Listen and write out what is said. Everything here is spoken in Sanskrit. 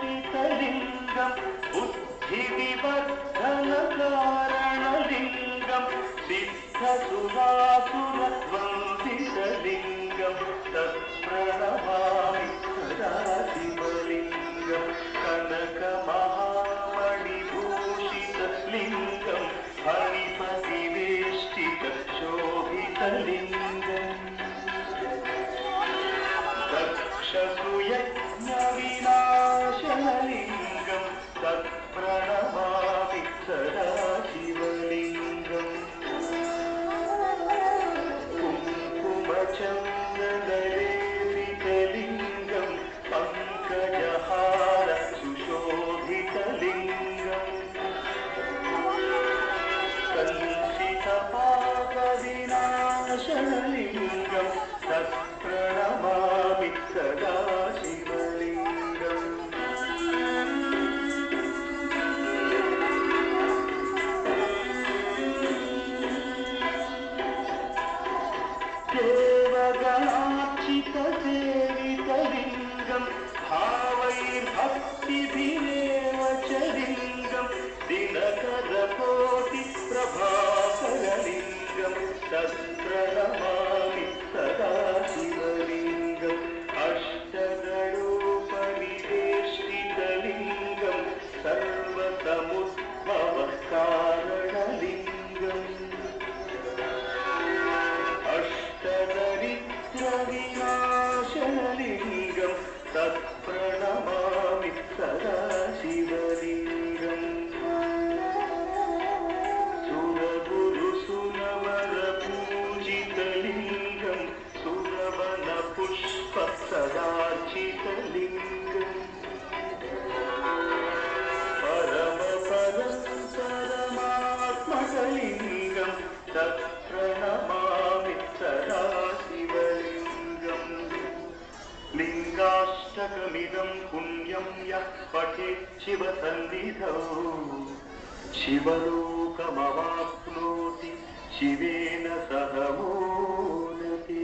सर्वसुगन्धसुलेपितलिङ्गं बुद्धिविवर्धनकारणलिङ्गं सिद्धसुरासुरवन्दितलिङ्गं तत्प्रणमामि सदा शिवलिङ्गं कनकमहामणिभूषितलिङ्गं फणिपतिवेष्टितशोभितलिङ्गम् दक्षसुयज्ञविनाशनलिङ्गं तत्प्रणमामि सदा शिवलिङ्गम् कुङ्कुमचन्दनलेपितलिङ्गं पङ्कजहार सुशोभितलिङ्गम् कलुषितपापविनाशनलिङ्गं तत्प्रणमामि सदा शिवलिङ्गम् देवगणार्चितसेवितलिङ्गं भावैर्भक्तिभिरेव च लिङ्गं दिनकरकोटिप्रभाकरलिङ्गं तत्प्रणमामि सदा शिवलिङ्गम् अष्टदलोपनिवेष्टितलिङ्गं सर्वसमुद्भवकारणलिङ्गम् अष्टदरिद्रविनाशनलिङ्गं तत्प्रणमामि सदा शिवलिङ्गम् सुरगुरुसुरवरपूजितलिङ्गं सुरवनपुष्पसदार्चितलिङ्गम् परमपरमात्मकलिङ्गं तत्प्रणमामि सदा शिवलिङ्गम् लिङ्गाष्टकमिदं पुण्यं यः पठेत् शिवसन्निधौ शिवलोकमवाप्नोति शिवेन सह मोदते।